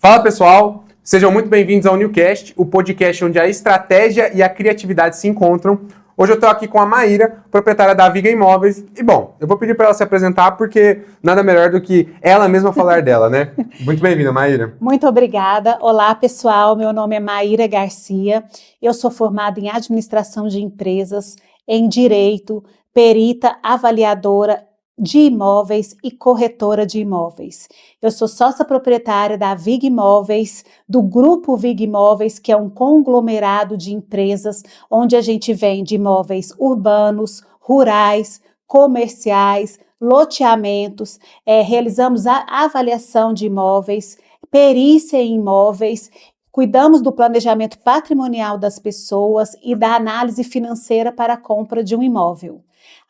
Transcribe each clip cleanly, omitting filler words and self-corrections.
Fala pessoal, sejam muito bem-vindos ao Newcast, o podcast onde a estratégia e a criatividade se encontram. Hoje eu estou aqui com a Maíra, proprietária da Viga Imóveis. E bom, eu vou pedir para ela se apresentar porque nada melhor do que ela mesma falar dela, né? Muito bem-vinda, Maíra. Muito obrigada. Olá pessoal, meu nome é Maíra Garcia, eu sou formada em administração de empresas, em direito, perita avaliadora de imóveis e corretora de imóveis. Eu sou sócia proprietária da Viga Imóveis, do Grupo Viga Imóveis, que é um conglomerado de empresas onde a gente vende imóveis urbanos, rurais, comerciais, loteamentos, realizamos a avaliação de imóveis, perícia em imóveis, cuidamos do planejamento patrimonial das pessoas e da análise financeira para a compra de um imóvel.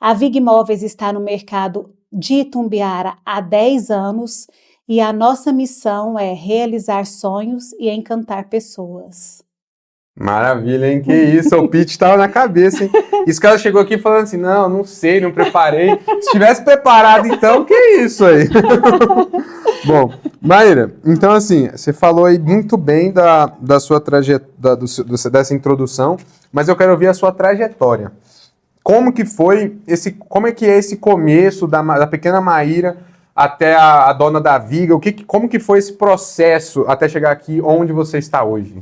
A Viga Imóveis está no mercado de Itumbiara há 10 anos e a nossa missão é realizar sonhos e encantar pessoas. Maravilha, hein? Que isso, o pitch estava na cabeça, hein? Isso que ela chegou aqui falando assim, não sei, não preparei. Se tivesse preparado, então, que isso aí? Bom, Maíra, então assim, você falou aí muito bem da sua trajetória, dessa introdução, mas eu quero ouvir a sua trajetória. Como que foi como é que é esse começo da pequena Maíra até a dona da Viga? Como que foi esse processo até chegar aqui onde você está hoje?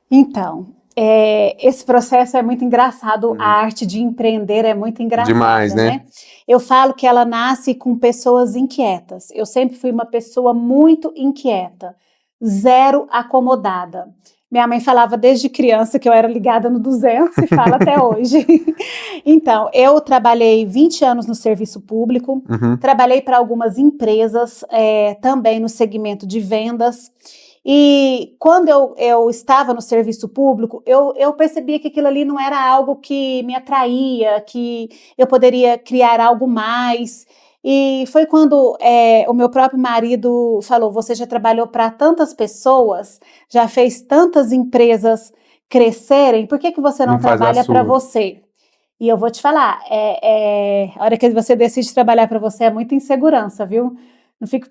Então, esse processo é muito engraçado, a arte de empreender é muito engraçada. Demais, né? Eu falo que ela nasce com pessoas inquietas. Eu sempre fui uma pessoa muito inquieta, zero acomodada. Minha mãe falava desde criança que eu era ligada no 200 e fala até hoje. Então, eu trabalhei 20 anos no serviço público, trabalhei para algumas empresas, também no segmento de vendas. E quando eu estava no serviço público, eu percebia que aquilo ali não era algo que me atraía, que eu poderia criar algo mais. E foi quando o meu próprio marido falou, você já trabalhou para tantas pessoas, já fez tantas empresas crescerem, por que você não trabalha para você? E eu vou te falar, a hora que você decide trabalhar para você é muita insegurança, viu? Não fico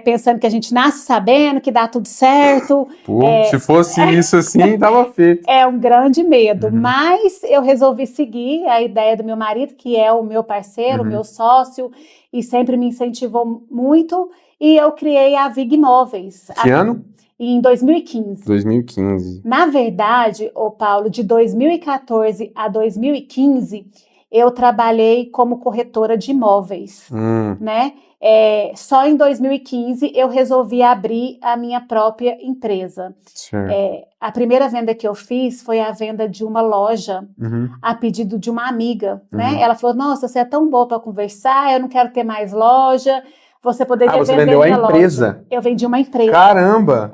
pensando que a gente nasce sabendo que dá tudo certo. Pô, se fosse isso assim, tava feito. É um grande medo, mas eu resolvi seguir a ideia do meu marido, que é o meu parceiro, o meu sócio, e sempre me incentivou muito, e eu criei a Viga Imóveis. Que ano? Em 2015. 2015. Na verdade, Paulo, de 2014 a 2015, eu trabalhei como corretora de imóveis, né? Só em 2015 eu resolvi abrir a minha própria empresa. A primeira venda que eu fiz foi a venda de uma loja a pedido de uma amiga, né? Ela falou, nossa, você é tão boa para conversar, eu não quero ter mais loja, você poderia você vender vendeu minha a empresa? Loja. Eu vendi uma empresa. Caramba!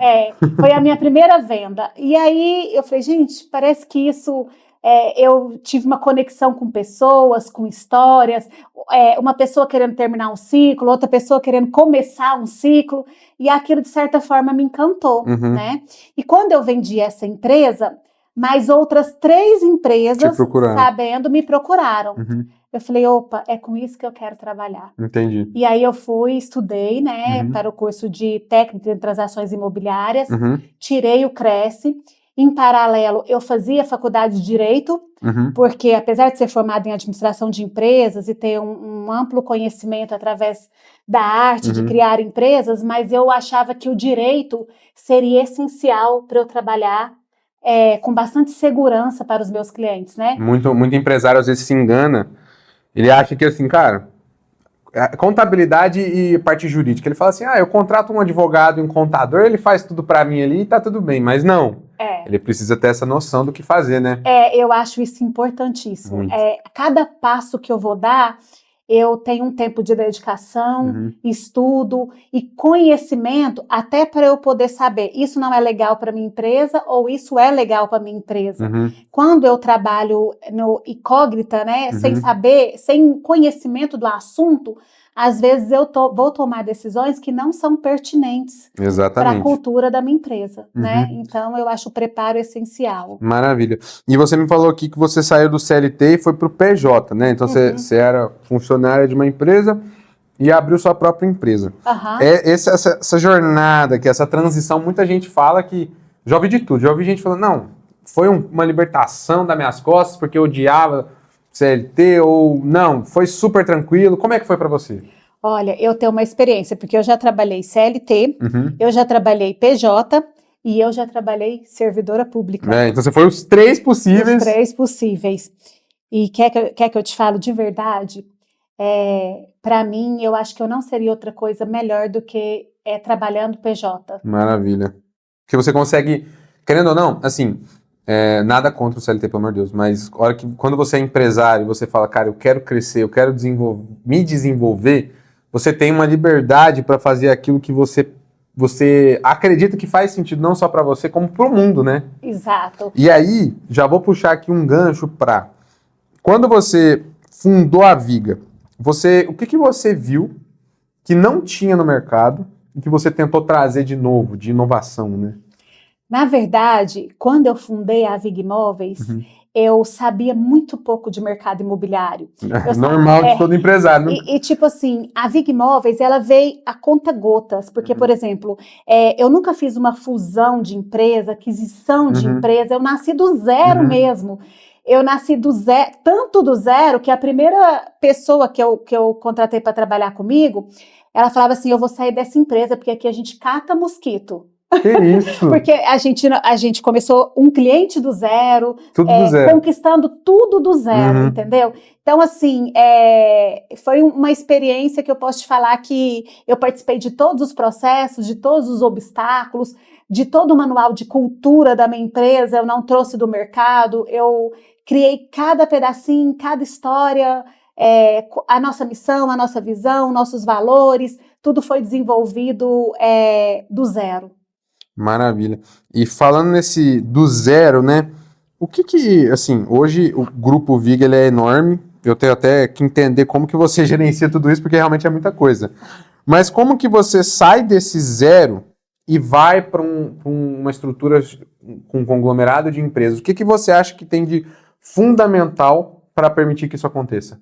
Foi a minha primeira venda. E aí eu falei, gente, parece que isso... eu tive uma conexão com pessoas, com histórias, uma pessoa querendo terminar um ciclo, outra pessoa querendo começar um ciclo, e aquilo de certa forma me encantou, né? E quando eu vendi essa empresa, mais outras 3 empresas, sabendo, me procuraram. Eu falei, opa, é com isso que eu quero trabalhar. Entendi. E aí eu estudei, né, para o curso de técnica em transações imobiliárias, tirei o Cresce. Em paralelo, eu fazia faculdade de Direito, porque apesar de ser formada em administração de empresas e ter um amplo conhecimento através da arte de criar empresas, mas eu achava que o direito seria essencial para eu trabalhar com bastante segurança para os meus clientes, né? Muito empresário às vezes se engana, ele acha que assim, cara, contabilidade e parte jurídica, ele fala assim, eu contrato um advogado e um contador, ele faz tudo para mim ali e tá tudo bem, mas não. Ele precisa ter essa noção do que fazer, né? Eu acho isso importantíssimo. Cada passo que eu vou dar, eu tenho um tempo de dedicação, estudo e conhecimento até para eu poder saber, isso não é legal para minha empresa ou isso é legal para minha empresa. Quando eu trabalho no incógnita, né, sem saber, sem conhecimento do assunto, às vezes eu vou tomar decisões que não são pertinentes para a cultura da minha empresa, né? Então eu acho o preparo essencial. Maravilha. E você me falou aqui que você saiu do CLT e foi para o PJ, né? Então você era funcionária de uma empresa e abriu sua própria empresa. Aham. Essa jornada, essa transição, muita gente fala que... Já ouvi de tudo, já ouvi gente falando, não, foi uma libertação das minhas costas porque eu odiava CLT, ou não, foi super tranquilo. Como é que foi para você? Olha, eu tenho uma experiência, porque eu já trabalhei CLT, Uhum. eu já trabalhei PJ e eu já trabalhei servidora pública. Então você foi os 3 possíveis. Os 3 possíveis. E quer que eu te falo de verdade? Para mim, eu acho que eu não seria outra coisa melhor do que trabalhando PJ. Maravilha. Porque você consegue, querendo ou não, assim, nada contra o CLT, pelo amor de Deus, mas quando você é empresário e você fala, cara, eu quero crescer, eu quero me desenvolver, você tem uma liberdade para fazer aquilo que você acredita que faz sentido, não só para você, como para o mundo, né? Exato. E aí, já vou puxar aqui um gancho para... Quando você fundou a Viga, o que você viu que não tinha no mercado e que você tentou trazer de novo, de inovação, né? Na verdade, quando eu fundei a Viga Imóveis, eu sabia muito pouco de mercado imobiliário. Normal de todo empresário. Né? E tipo assim, a Viga Imóveis, ela veio a conta gotas, porque, por exemplo, eu nunca fiz uma fusão de empresa, aquisição de empresa, eu nasci do zero mesmo. Eu nasci do zero, tanto do zero, que a primeira pessoa que eu contratei para trabalhar comigo, ela falava assim, eu vou sair dessa empresa, porque aqui a gente cata mosquito. Que isso? Porque a gente começou um cliente do zero, tudo do zero, conquistando tudo do zero, entendeu? Então, assim, foi uma experiência que eu posso te falar que eu participei de todos os processos, de todos os obstáculos, de todo o manual de cultura da minha empresa, eu não trouxe do mercado, eu criei cada pedacinho, cada história, a nossa missão, a nossa visão, nossos valores, tudo foi desenvolvido do zero. Maravilha. E falando do zero, né? O que assim, hoje o Grupo Viga, ele é enorme, eu tenho até que entender como que você gerencia tudo isso, porque realmente é muita coisa. Mas como que você sai desse zero e vai para uma estrutura com um conglomerado de empresas? O que você acha que tem de fundamental para permitir que isso aconteça?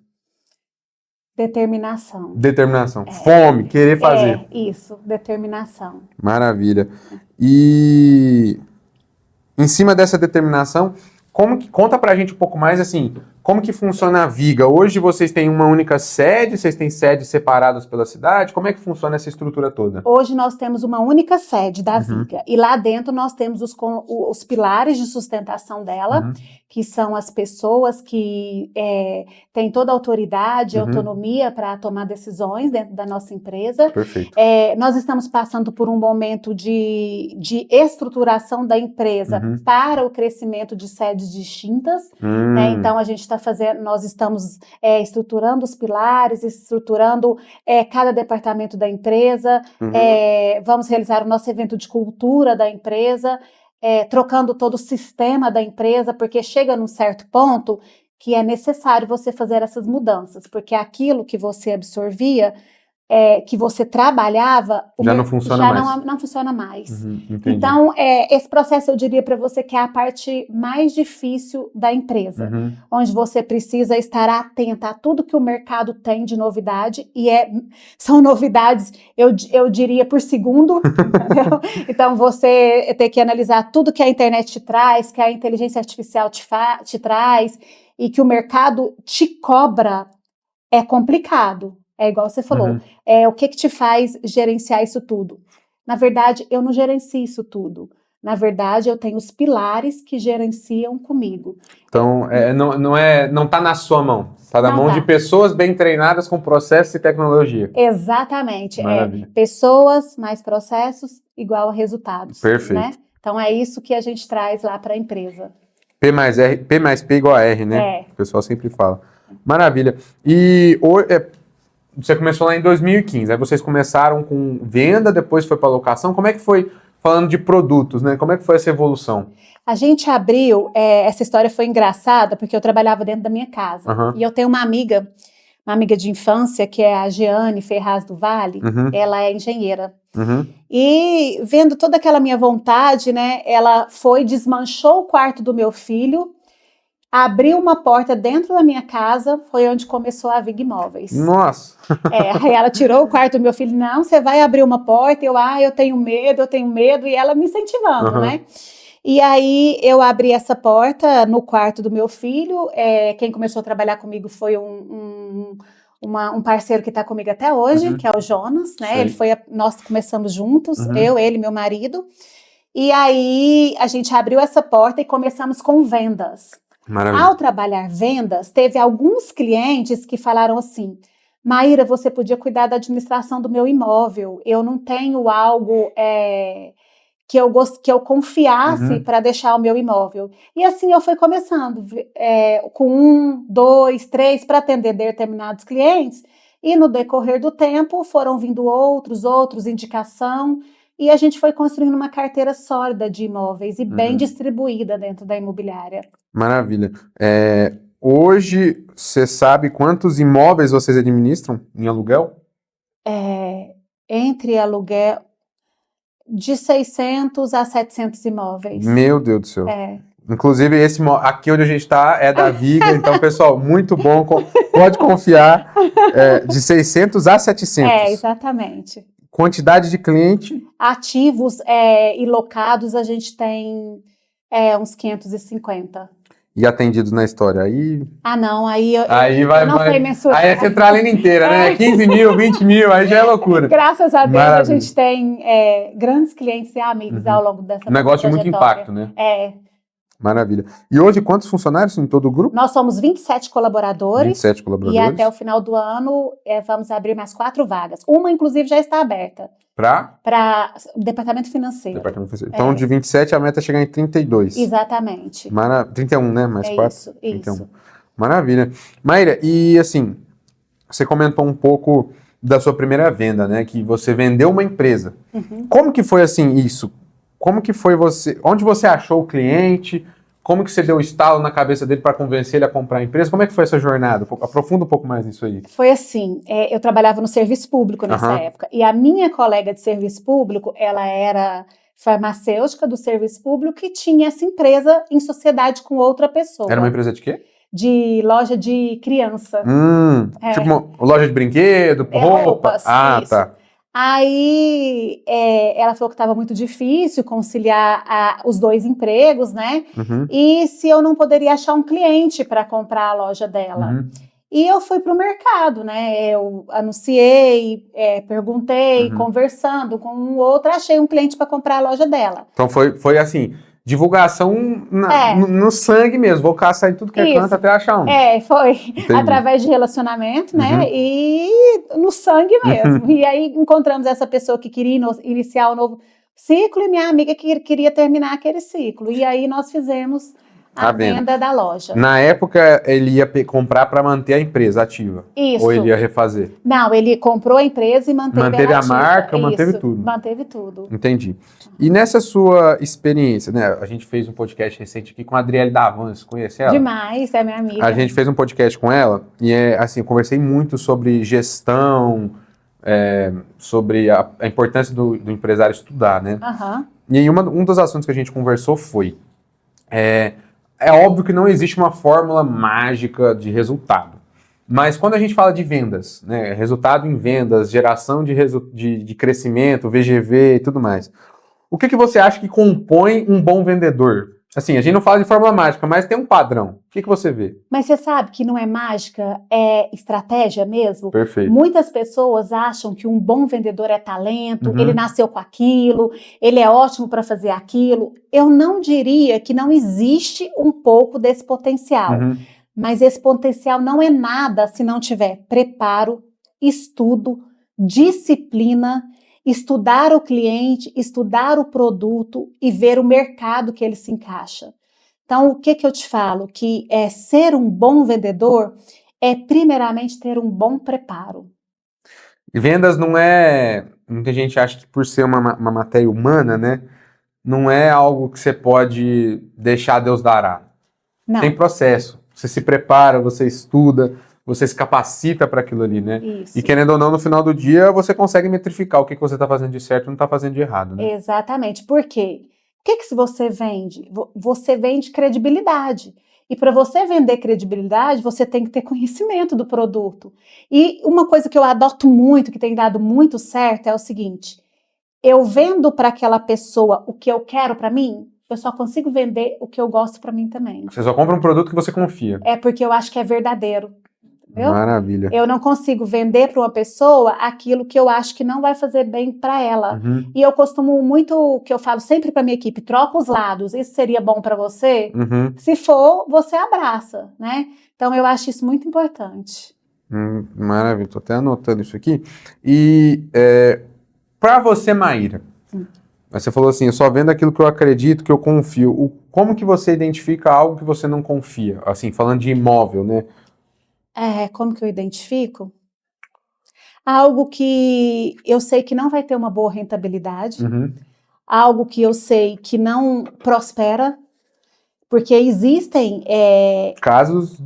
Determinação. Fome, querer fazer. Isso, determinação. Maravilha. E em cima dessa determinação, conta pra gente um pouco mais, assim, como que funciona a Viga? Hoje vocês têm uma única sede, vocês têm sedes separadas pela cidade? Como é que funciona essa estrutura toda? Hoje nós temos uma única sede da Viga, e lá dentro nós temos os pilares de sustentação dela, que são as pessoas que têm toda a autoridade e autonomia para tomar decisões dentro da nossa empresa. Perfeito. Nós estamos passando por um momento de estruturação da empresa para o crescimento de sedes distintas, né? Então a gente nós estamos estruturando os pilares, estruturando cada departamento da empresa, vamos realizar o nosso evento de cultura da empresa, trocando todo o sistema da empresa, porque chega num certo ponto que é necessário você fazer essas mudanças, porque aquilo que você absorvia, que você trabalhava, já não funciona mais. Não funciona mais. Então, esse processo eu diria para você que é a parte mais difícil da empresa, onde você precisa estar atenta a tudo que o mercado tem de novidade, e são novidades, eu diria, por segundo. Então, você tem que analisar tudo que a internet te traz, que a inteligência artificial te traz, e que o mercado te cobra, é complicado. É igual você falou, o que te faz gerenciar isso tudo? Na verdade, eu não gerencio isso tudo. Na verdade, eu tenho os pilares que gerenciam comigo. Então, não está na sua mão. Está na mão de pessoas bem treinadas com processos e tecnologia. Exatamente. Pessoas mais processos igual a resultados. Perfeito. Né? Então, é isso que a gente traz lá para a empresa. P mais P igual a R, né? O pessoal sempre fala. Maravilha. E você começou lá em 2015, aí vocês começaram com venda, depois foi para locação. Como é que foi, falando de produtos, né? Como é que foi essa evolução? A gente abriu, essa história foi engraçada, porque eu trabalhava dentro da minha casa. E eu tenho uma amiga de infância, que é a Jeane Ferraz do Vale, ela é engenheira. E vendo toda aquela minha vontade, né, ela desmanchou o quarto do meu filho, Abri uma porta dentro da minha casa, foi onde começou a Vig Imóveis. Nossa! Aí ela tirou o quarto do meu filho, não, você vai abrir uma porta, eu tenho medo, e ela me incentivando, né? E aí eu abri essa porta no quarto do meu filho, quem começou a trabalhar comigo foi um parceiro que está comigo até hoje, que é o Jonas, né? Nós começamos juntos, ele, meu marido, e aí a gente abriu essa porta e começamos com vendas. Maravilha. Ao trabalhar vendas, teve alguns clientes que falaram assim, Maíra, você podia cuidar da administração do meu imóvel, eu não tenho algo que eu confiasse para deixar o meu imóvel. E assim eu fui começando, com 1, 2, 3, para atender determinados clientes, e no decorrer do tempo foram vindo outros, indicação, e a gente foi construindo uma carteira sólida de imóveis e bem distribuída dentro da imobiliária. Maravilha. Hoje, você sabe quantos imóveis vocês administram em aluguel? Entre aluguel, de 600 a 700 imóveis. Meu Deus do céu. Inclusive, esse aqui onde a gente está é da Viga, então, pessoal, muito bom, pode confiar, de 600 a 700. Exatamente. Quantidade de cliente? Ativos e locados, a gente tem uns 550. E atendidos na história? Aí não, aí eu não vai, sei mensurar. aí é centralina inteira, né? 15 mil, 20 mil, aí já é loucura. Graças a Deus, a gente tem grandes clientes e amigos ao longo dessa trajetória. Um negócio de muito impacto, né? Maravilha. E hoje, quantos funcionários em todo o grupo? Nós somos 27 colaboradores. 27 colaboradores. E até o final do ano, vamos abrir mais 4 vagas. Uma, inclusive, já está aberta. Para departamento financeiro. Então, de 27, a meta é chegar em 32. Exatamente. 31, né? Mais 4. Isso. 31. Maravilha. Maíra, e assim, você comentou um pouco da sua primeira venda, né? Que você vendeu uma empresa. Como que foi assim isso? Como que foi onde você achou o cliente? Como que você deu estalo na cabeça dele para convencer ele a comprar a empresa? Como é que foi essa jornada? Aprofunda um pouco mais nisso aí. Foi assim, eu trabalhava no serviço público nessa época, e a minha colega de serviço público, ela era farmacêutica do serviço público e tinha essa empresa em sociedade com outra pessoa. Era uma empresa de quê? De loja de criança. Tipo uma loja de brinquedo, roupas. Isso. Tá. Aí ela falou que estava muito difícil conciliar os 2 empregos, né? E se eu não poderia achar um cliente para comprar a loja dela. E eu fui para o mercado, né? Eu anunciei, perguntei, conversando com um outro, achei um cliente para comprar a loja dela. Então foi assim, divulgação no sangue mesmo, vou caçar em tudo que é canto até achar um. Foi. Entendi. Através de relacionamento, né? E no sangue mesmo. E aí encontramos essa pessoa que queria iniciar um novo ciclo e minha amiga que queria terminar aquele ciclo. E aí nós fizemos a venda da loja. Na época, ele ia comprar para manter a empresa ativa? Isso. Ou ele ia refazer? Não, ele comprou a empresa e manteve a marca, manteve tudo. Manteve tudo. Entendi. E nessa sua experiência, né? A gente fez um podcast recente aqui com a Adriele Davan, você conhece ela? Demais, é minha amiga. A gente fez um podcast com ela e assim, eu conversei muito sobre gestão, sobre a importância do empresário estudar, né? E aí um dos assuntos que a gente conversou foi... É óbvio que não existe uma fórmula mágica de resultado. Mas quando a gente fala de vendas, né, resultado em vendas, geração de crescimento, VGV e tudo mais, o que você acha que compõe um bom vendedor? Assim, a gente não fala de fórmula mágica, mas tem um padrão. O que você vê? Mas você sabe que não é mágica, é estratégia mesmo? Perfeito. Muitas pessoas acham que um bom vendedor é talento, ele nasceu com aquilo, ele é ótimo para fazer aquilo. Eu não diria que não existe um pouco desse potencial. Mas esse potencial não é nada se não tiver preparo, estudo, disciplina, estudar o cliente, estudar o produto e ver o mercado que ele se encaixa. Então, o que eu te falo? Que ser um bom vendedor é primeiramente ter um bom preparo. E vendas não é... Muita gente acha que por ser uma matéria humana, né? Não é algo que você pode deixar Deus dará. Não. Tem processo. Você se prepara, você estuda, você se capacita para aquilo ali, né? Isso. E querendo ou não, no final do dia, você consegue metrificar o que você está fazendo de certo e não está fazendo de errado, né? Exatamente. Por quê? O que você vende? Você vende credibilidade. E para você vender credibilidade, você tem que ter conhecimento do produto. E uma coisa que eu adoto muito, que tem dado muito certo, é o seguinte: eu vendo para aquela pessoa o que eu quero para mim, eu só consigo vender o que eu gosto para mim também. Você só compra um produto que você confia. É porque eu acho que é verdadeiro. Entendeu? Maravilha. Eu não consigo vender para uma pessoa aquilo que eu acho que não vai fazer bem para ela. Uhum. E eu costumo muito, que eu falo sempre para minha equipe, troca os lados. Isso seria bom para você? Uhum. Se for, você abraça, né? Então eu acho isso muito importante. Maravilha, tô até anotando isso aqui. E para você, Maíra, você falou assim, eu só vendo aquilo que eu acredito, que eu confio. Como que você identifica algo que você não confia? Assim, falando de imóvel, né? Como que eu identifico? Algo que eu sei que não vai ter uma boa rentabilidade, Uhum. algo que eu sei que não prospera, porque existem Casos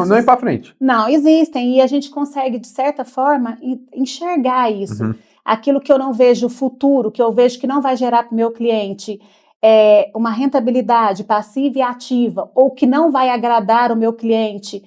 não ir para frente. Não, existem, e a gente consegue, de certa forma, enxergar isso. Uhum. Aquilo que eu não vejo futuro, que eu vejo que não vai gerar para o meu cliente uma rentabilidade passiva e ativa, ou que não vai agradar o meu cliente,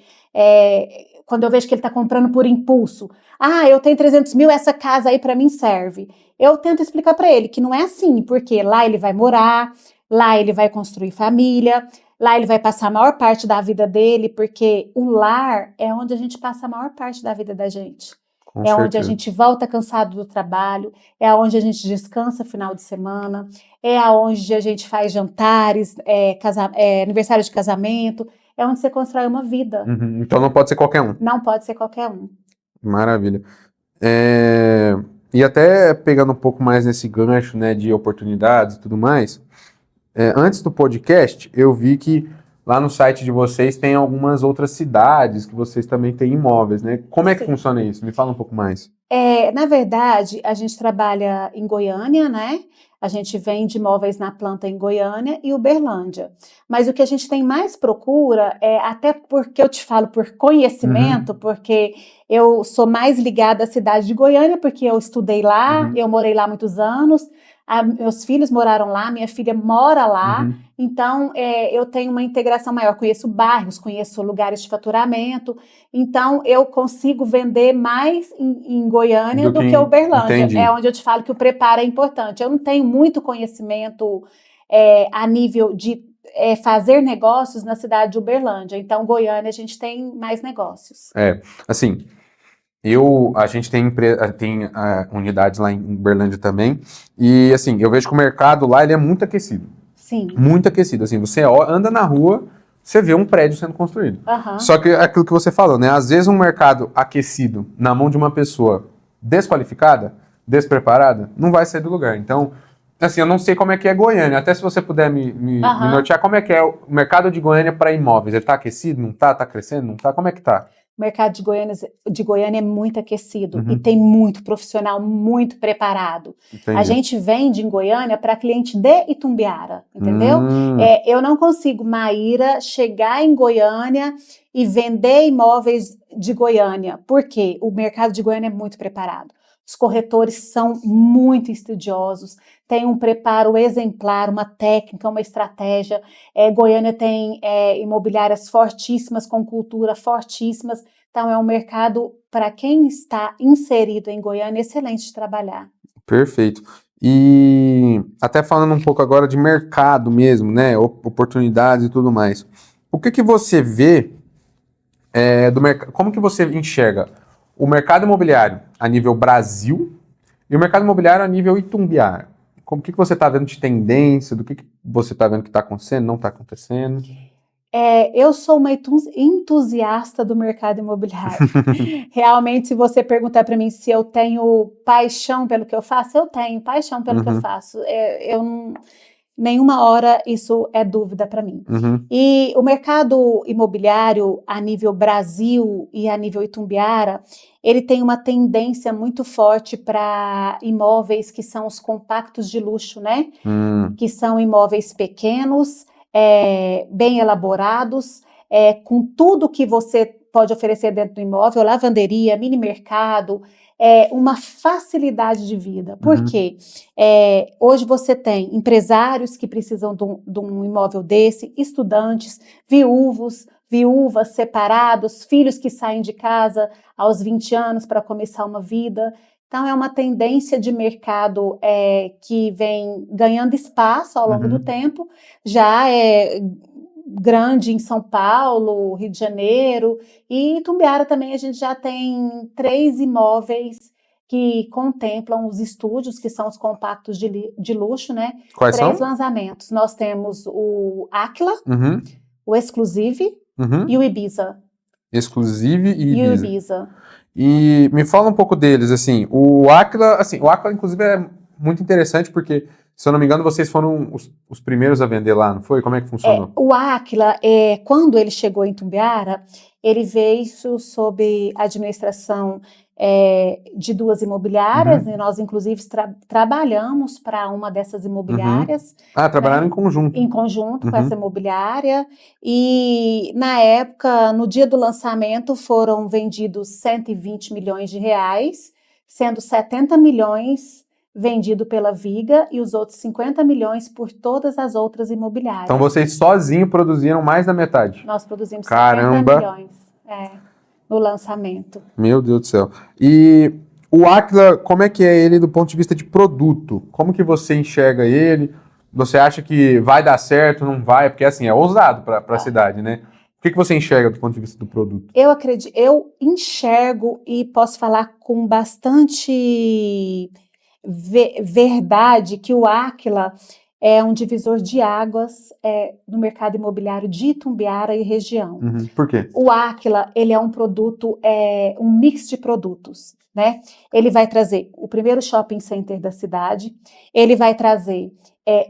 quando eu vejo que ele está comprando por impulso. Ah, eu tenho 300 mil, essa casa aí para mim serve. Eu tento explicar para ele que não é assim, porque lá ele vai morar, lá ele vai construir família, lá ele vai passar a maior parte da vida dele, porque o lar é onde a gente passa a maior parte da vida da gente. Com É onde a certeza. gente volta cansado do trabalho, é onde a gente descansa final de semana, é onde a gente faz jantares, aniversário de casamento, é onde você constrói uma vida. Uhum. Então não pode ser qualquer um. Não pode ser qualquer um. Maravilha. E até pegando um pouco mais nesse gancho, né, de oportunidades e tudo mais, antes do podcast, eu vi que lá no site de vocês tem algumas outras cidades que vocês também têm imóveis, né? Como é que Sim. funciona isso? Me fala um pouco mais. Na verdade, a gente trabalha em Goiânia, né? A gente vende imóveis na planta em Goiânia e Uberlândia. Mas o que a gente tem mais procura até porque eu te falo por conhecimento, porque eu sou mais ligada à cidade de Goiânia, porque eu estudei lá, eu morei lá muitos anos, meus filhos moraram lá, minha filha mora lá. Então, eu tenho uma integração maior, conheço bairros, conheço lugares de faturamento, então eu consigo vender mais em Goiânia do que Uberlândia. Entendi. É onde eu te falo que o preparo é importante. Eu não tenho muito conhecimento a nível de fazer negócios na cidade de Uberlândia, então Goiânia a gente tem mais negócios. Assim, a gente tem unidades lá em Uberlândia também, e assim, eu vejo que o mercado lá ele é muito aquecido. Sim. Muito aquecido, assim, você anda na rua, você vê um prédio sendo construído. Só que é aquilo que você falou, né? Às vezes um mercado aquecido na mão de uma pessoa desqualificada, despreparada, não vai sair do lugar. Então, assim, eu não sei como é que é Goiânia. Até se você puder me nortear, como é que é o mercado de Goiânia para imóveis? Ele tá aquecido? Não tá? Tá crescendo? Não tá? Como é que tá? O mercado de Goiânia é muito aquecido e tem muito profissional muito preparado. Entendi. A gente vende em Goiânia para cliente de Itumbiara, entendeu? Eu não consigo, Maíra, chegar em Goiânia e vender imóveis de Goiânia, porque o mercado de Goiânia é muito preparado. Os corretores são muito estudiosos, tem um preparo exemplar, uma técnica, uma estratégia. Goiânia tem imobiliárias fortíssimas, com cultura fortíssimas. Então, é um mercado, para quem está inserido em Goiânia, excelente de trabalhar. Perfeito. E até falando um pouco agora de mercado mesmo, né? Oportunidades e tudo mais. O que você vê do mercado? Como que você enxerga o mercado imobiliário a nível Brasil e o mercado imobiliário a nível Itumbiara? O que você está vendo de tendência, do que você está vendo que está acontecendo, não está acontecendo? Eu sou uma entusiasta do mercado imobiliário. Realmente, se você perguntar para mim se eu tenho paixão pelo que eu faço, eu tenho paixão pelo que eu faço. Nenhuma hora isso é dúvida para mim. E o mercado imobiliário a nível Brasil e a nível Itumbiara, ele tem uma tendência muito forte para imóveis que são os compactos de luxo, né? Que são imóveis pequenos, bem elaborados, com tudo que você pode oferecer dentro do imóvel, lavanderia, mini mercado, uma facilidade de vida. Por quê? Hoje você tem empresários que precisam de um imóvel desse, estudantes, viúvas separados, filhos que saem de casa aos 20 anos para começar uma vida. Então, é uma tendência de mercado que vem ganhando espaço ao longo do tempo, já é grande em São Paulo, Rio de Janeiro, e em Itumbiara também a gente já tem 3 imóveis que contemplam os estúdios, que são os compactos de luxo, né? Quais 3 são? lançamentos. Nós temos o Aquila, o Exclusive e o Ibiza. Exclusive e E o Ibiza. Ibiza. E me fala um pouco deles, assim, o Aquila, inclusive é muito interessante porque, se eu não me engano, vocês foram os primeiros a vender lá, não foi? Como é que funcionou? O Aquila, quando ele chegou em Itumbiara, ele veio sob administração de 2 imobiliárias, e nós, inclusive, trabalhamos para uma dessas imobiliárias. Trabalharam né? em conjunto. Em conjunto com essa imobiliária, e na época, no dia do lançamento, foram vendidos 120 milhões de reais, sendo 70 milhões vendido pela Viga e os outros 50 milhões por todas as outras imobiliárias. Então vocês sozinhos produziram mais da metade? Nós produzimos Caramba. 50 milhões no lançamento. Meu Deus do céu. E o Aquila, como é que é ele do ponto de vista de produto? Como que você enxerga ele? Você acha que vai dar certo, não vai? Porque assim, é ousado para a cidade, né? O que você enxerga do ponto de vista do produto? Eu enxergo e posso falar com bastante verdade que o Aquila é um divisor de águas no mercado imobiliário de Itumbiara e região. Por quê? O Aquila, ele é um produto, um mix de produtos, né? Ele vai trazer o primeiro shopping center da cidade, ele vai trazer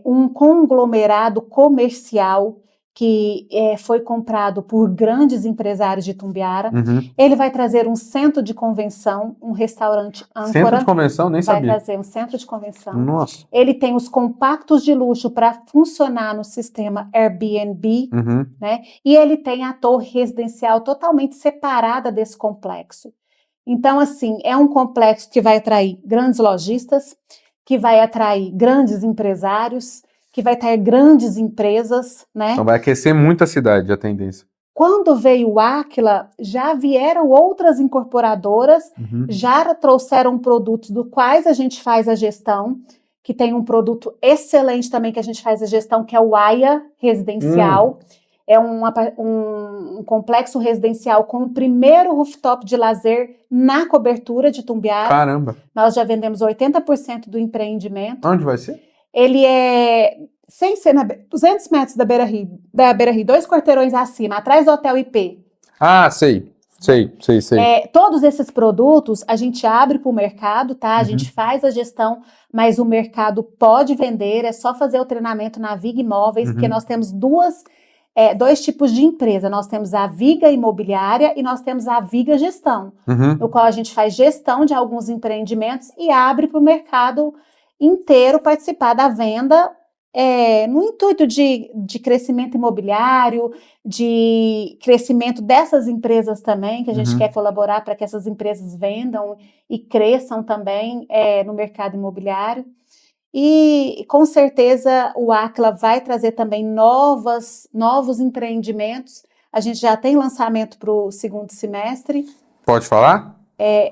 um conglomerado comercial que foi comprado por grandes empresários de Itumbiara. Ele vai trazer um centro de convenção, um restaurante âncora. Centro de convenção? Nem sabia. Vai trazer um centro de convenção. Nossa. Ele tem os compactos de luxo para funcionar no sistema Airbnb, né? E ele tem a torre residencial totalmente separada desse complexo. Então, assim, é um complexo que vai atrair grandes lojistas, que vai atrair grandes empresários, que vai ter grandes empresas, né? Então vai aquecer muito a cidade, a tendência. Quando veio o Aquila, já vieram outras incorporadoras, já trouxeram produtos do quais a gente faz a gestão, que tem um produto excelente também que a gente faz a gestão, que é o AIA Residencial. É um complexo residencial com o primeiro rooftop de lazer na cobertura de Itumbiara. Caramba! Nós já vendemos 80% do empreendimento. Onde vai ser? Ele sem ser 200 metros da Beira-Rio, 2 quarteirões acima, atrás do Hotel IP. Ah, sei. Todos esses produtos a gente abre para o mercado, tá? A gente faz a gestão, mas o mercado pode vender, é só fazer o treinamento na Viga Imóveis, porque nós temos dois tipos de empresa. Nós temos a Viga Imobiliária e nós temos a Viga Gestão, no qual a gente faz gestão de alguns empreendimentos e abre para o mercado inteiro participar da venda, no intuito de crescimento imobiliário, de crescimento dessas empresas também, que a gente quer colaborar para que essas empresas vendam e cresçam também no mercado imobiliário. E com certeza o Aquila vai trazer também novos empreendimentos. A gente já tem lançamento para o segundo semestre. Pode falar?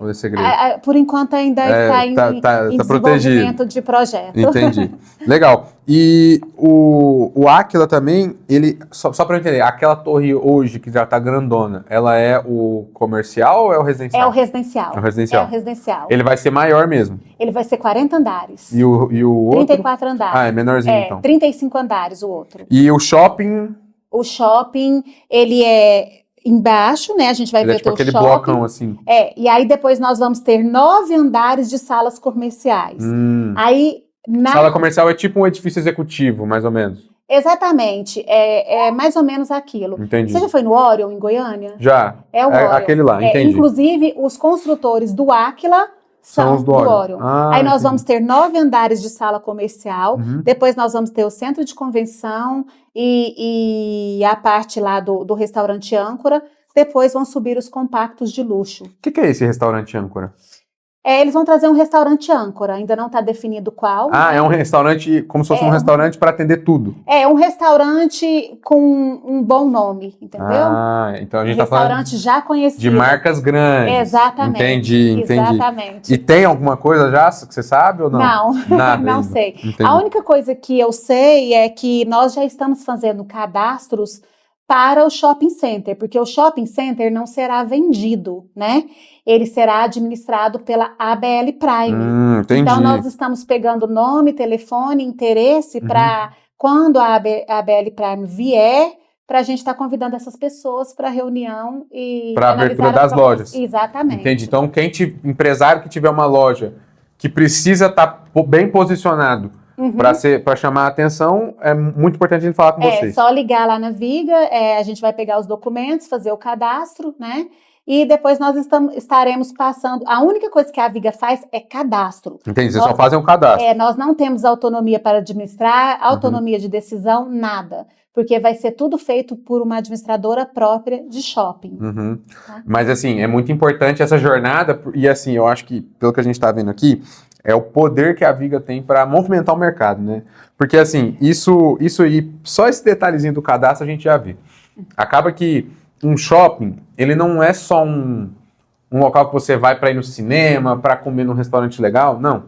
Ou é segredo? Por enquanto ainda está em desenvolvimento protegido. De projeto. Entendi. Legal. E o Aquila também, ele, só para eu entender, aquela torre hoje que já está grandona, ela é o comercial ou é o residencial? É o residencial. É o residencial. É o residencial. Ele vai ser maior mesmo? Ele vai ser 40 andares. E o outro? 34 andares. Ah, é menorzinho então. 35 andares o outro. E o shopping? O shopping, ele é embaixo, né? A gente vai ver tipo o aquele shopping. blocão assim. E aí depois nós vamos ter 9 andares de salas comerciais. Aí Sala comercial é tipo um edifício executivo, mais ou menos. Exatamente, é mais ou menos aquilo. Entendi. Você já foi no Orion, em Goiânia? Já. É o Orion. Aquele lá, entendi. Inclusive, os construtores do Aquila são os do Orion. Aí nós vamos ter 9 andares de sala comercial, depois nós vamos ter o centro de convenção e a parte lá do restaurante âncora. depois vão subir os compactos de luxo. O que é esse restaurante âncora? Eles vão trazer um restaurante âncora, ainda não está definido qual. Ah, é um restaurante, como se fosse um restaurante para atender tudo. É um restaurante com um bom nome, entendeu? Ah, então a gente está falando restaurante já conhecido. de marcas grandes. Exatamente. Entendi. Exatamente. E tem alguma coisa já que você sabe ou não? Não, Nada não ainda. sei. Entendi. A única coisa que eu sei é que nós já estamos fazendo cadastros para o shopping center, porque o shopping center não será vendido, né? Ele será administrado pela ABL Prime. Entendi. Então, nós estamos pegando nome, telefone, interesse para quando a ABL Prime vier, para a gente estar convidando essas pessoas para reunião e para a abertura das lojas. Exatamente. Entendi. Então, empresário que tiver uma loja que precisa estar bem posicionado para chamar a atenção, é muito importante a gente falar com vocês. É só ligar lá na Viga, a gente vai pegar os documentos, fazer o cadastro, né? E depois nós estaremos passando. A única coisa que a Viga faz é cadastro. Entendi, vocês só fazem um cadastro. Nós não temos autonomia para administrar, autonomia de decisão, nada. Porque vai ser tudo feito por uma administradora própria de shopping. Tá? Mas assim, é muito importante essa jornada, e assim, eu acho que, pelo que a gente está vendo aqui, é o poder que a Viga tem para movimentar o mercado, né? Porque assim, isso aí, só esse detalhezinho do cadastro a gente já vê. Acaba que um shopping, ele não é só um local que você vai para ir no cinema, para comer num restaurante legal, não.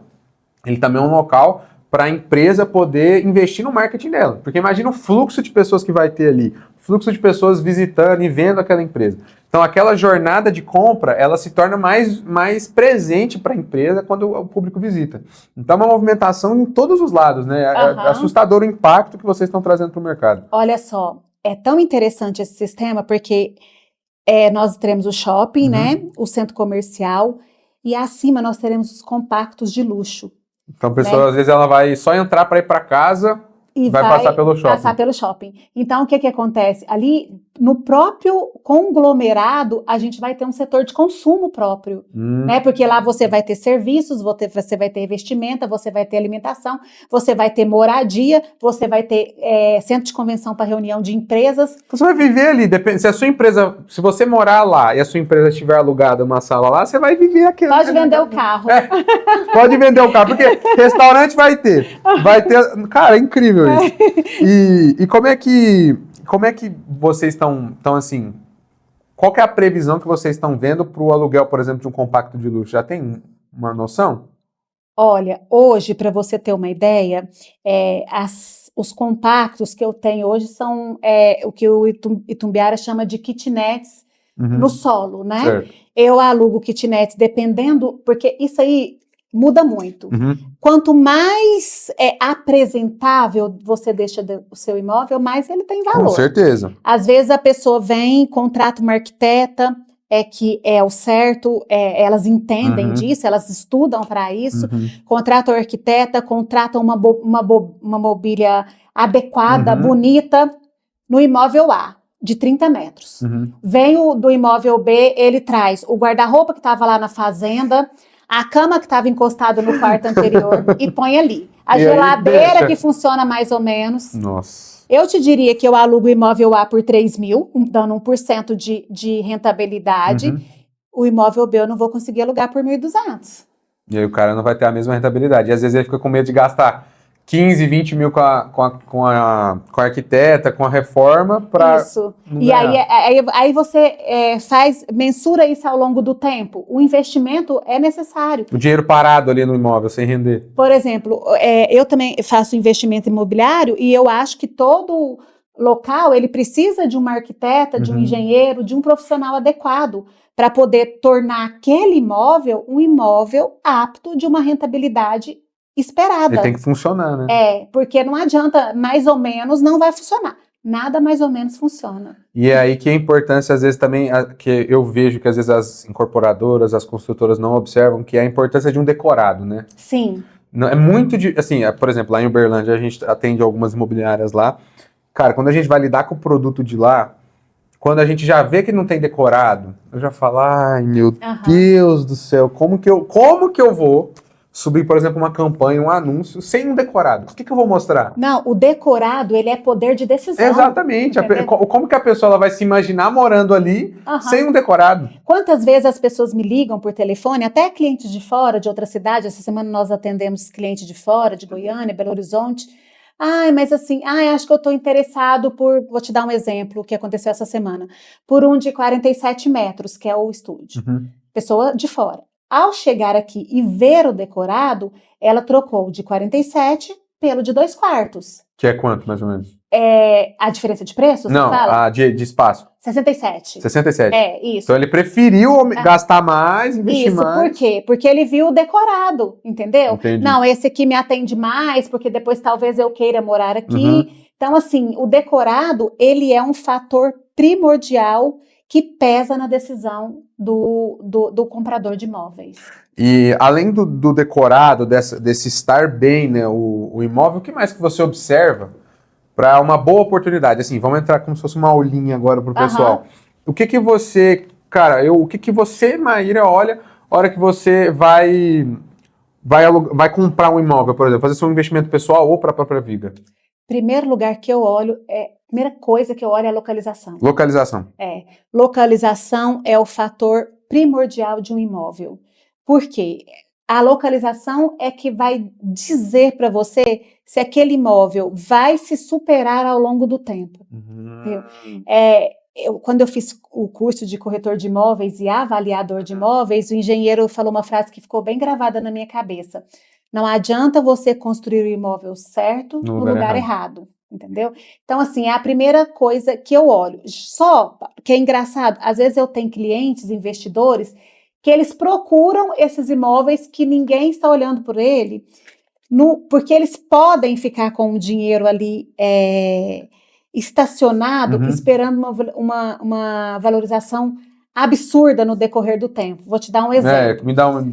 Ele também é um local para a empresa poder investir no marketing dela. Porque imagina o fluxo de pessoas que vai ter ali, fluxo de pessoas visitando e vendo aquela empresa. Então aquela jornada de compra, ela se torna mais presente para a empresa quando o público visita. Então é uma movimentação em todos os lados, né? É assustador o impacto que vocês estão trazendo para o mercado. Olha só, é tão interessante esse sistema porque nós teremos o shopping, né? O centro comercial e acima nós teremos os compactos de luxo. Então a pessoa, às vezes, ela vai só entrar para ir para casa e vai passar pelo shopping. Passar pelo shopping. Então, o que acontece? Ali, no próprio conglomerado, a gente vai ter um setor de consumo próprio, né? Porque lá você vai ter serviços, você vai ter vestimenta, você vai ter alimentação, você vai ter moradia, você vai ter centro de convenção para reunião de empresas. Então, você vai viver ali, se a sua empresa, se você morar lá e a sua empresa estiver alugada uma sala lá, você vai viver aquele... Pode vender o carro. Pode vender o carro, porque restaurante vai ter. Cara, é incrível isso. E como é que vocês estão assim, qual que é a previsão que vocês estão vendo para o aluguel, por exemplo, de um compacto de luxo? Já tem uma noção? Olha, hoje, para você ter uma ideia, os compactos que eu tenho hoje são o que o Itumbiara chama de kitnets no solo, né? Certo. Eu alugo kitnets dependendo, porque isso aí muda muito. Quanto mais apresentável você deixa o seu imóvel, mais ele tem valor. Com certeza. Às vezes a pessoa vem, contrata uma arquiteta, que é o certo, elas entendem disso, elas estudam para isso, contratam a arquiteta, contratam uma mobília adequada, bonita, no imóvel A, de 30 metros. Vem do imóvel B, ele traz o guarda-roupa que estava lá na fazenda, a cama que estava encostada no quarto anterior e põe ali. A geladeira que funciona mais ou menos. Nossa. Eu te diria que eu alugo o imóvel A por 3 mil, dando 1% de rentabilidade. O imóvel B eu não vou conseguir alugar por 1.200. E aí o cara não vai ter a mesma rentabilidade. E às vezes ele fica com medo de gastar 15, 20 mil com a arquiteta, com a reforma para... Isso. E aí você mensura isso ao longo do tempo. O investimento é necessário. O dinheiro parado ali no imóvel, sem render. Por exemplo, eu também faço investimento imobiliário e eu acho que todo local ele precisa de uma arquiteta, de um engenheiro, de um profissional adequado para poder tornar aquele imóvel um imóvel apto de uma rentabilidade esperada. Ele tem que funcionar, né? Porque não adianta, mais ou menos, não vai funcionar. Nada mais ou menos funciona. E é aí que a importância, às vezes, também, que eu vejo que às vezes as incorporadoras, as construtoras não observam, que é a importância de um decorado, né? Sim. É muito, assim, por exemplo, lá em Uberlândia, a gente atende algumas imobiliárias lá. Cara, quando a gente vai lidar com o produto de lá, quando a gente já vê que não tem decorado, eu já falo, ai, meu Deus do céu, como que eu vou subir, por exemplo, uma campanha, um anúncio, sem um decorado? O que eu vou mostrar? Não, o decorado, ele é poder de decisão. Exatamente. Como que a pessoa ela vai se imaginar morando ali sem um decorado? Quantas vezes as pessoas me ligam por telefone, até clientes de fora, de outra cidade, essa semana nós atendemos clientes de fora, de Goiânia, Belo Horizonte. Mas assim, acho que eu estou interessado vou te dar um exemplo que aconteceu essa semana, por um de 47 metros, que é o estúdio. Pessoa de fora. Ao chegar aqui e ver o decorado, ela trocou de 47 pelo de 2 quartos. Que é quanto, mais ou menos? A diferença de preço, você Não, fala? de espaço. 67. 67. Isso. Então ele preferiu gastar mais, investir mais. Por quê? Porque ele viu o decorado, entendeu? Entendi. Não, esse aqui me atende mais, porque depois talvez eu queira morar aqui. Então, assim, o decorado, ele é um fator primordial que pesa na decisão do comprador de imóveis. E além do decorado, desse estar bem, né, o imóvel, o que mais que você observa para uma boa oportunidade? Assim, vamos entrar como se fosse uma aulinha agora pro pessoal. O que você, cara, o que você, Maíra, olha a hora que você vai comprar um imóvel, por exemplo, fazer seu investimento pessoal ou para a própria vida? Primeiro lugar que eu olho, primeira coisa que eu olho é a localização. Localização. Localização é o fator primordial de um imóvel. Por quê? A localização é que vai dizer para você se aquele imóvel vai se superar ao longo do tempo. Quando eu fiz o curso de corretor de imóveis e avaliador de imóveis, o engenheiro falou uma frase que ficou bem gravada na minha cabeça. Não adianta você construir o imóvel certo no lugar errado. Entendeu? Então, assim, é a primeira coisa que eu olho. Só que é engraçado, às vezes eu tenho clientes, investidores, que eles procuram esses imóveis que ninguém está olhando por ele, porque eles podem ficar com o dinheiro ali estacionado, esperando uma valorização absurda no decorrer do tempo. Vou te dar um exemplo.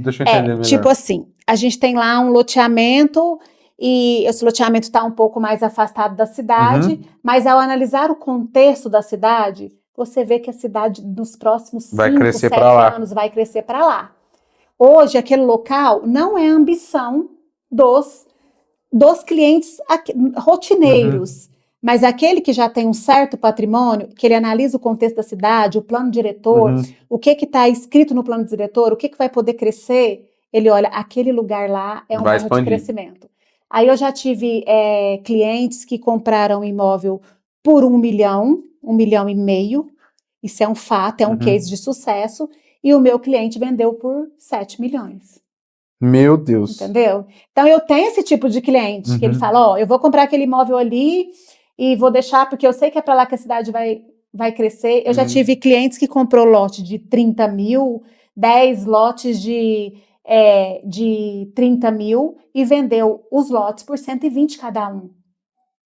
Deixa eu entender melhor. Tipo assim, a gente tem lá um loteamento e esse loteamento está um pouco mais afastado da cidade, mas ao analisar o contexto da cidade, você vê que a cidade nos próximos 5, 7 anos vai crescer para lá. Hoje, aquele local não é a ambição dos clientes rotineiros, mas aquele que já tem um certo patrimônio, que ele analisa o contexto da cidade, o plano diretor, o que está escrito no plano diretor, o que vai poder crescer, ele olha, aquele lugar lá é um bairro de crescimento. Aí eu já tive clientes que compraram imóvel por 1 milhão, 1,5 milhão, isso é um fato, é um case de sucesso, e o meu cliente vendeu por 7 milhões. Meu Deus. Entendeu? Então eu tenho esse tipo de cliente, que ele fala, eu vou comprar aquele imóvel ali e vou deixar, porque eu sei que é para lá que a cidade vai crescer. Eu já tive clientes que comprou lote de 30 mil, 10 lotes de 30 mil e vendeu os lotes por 120 cada um.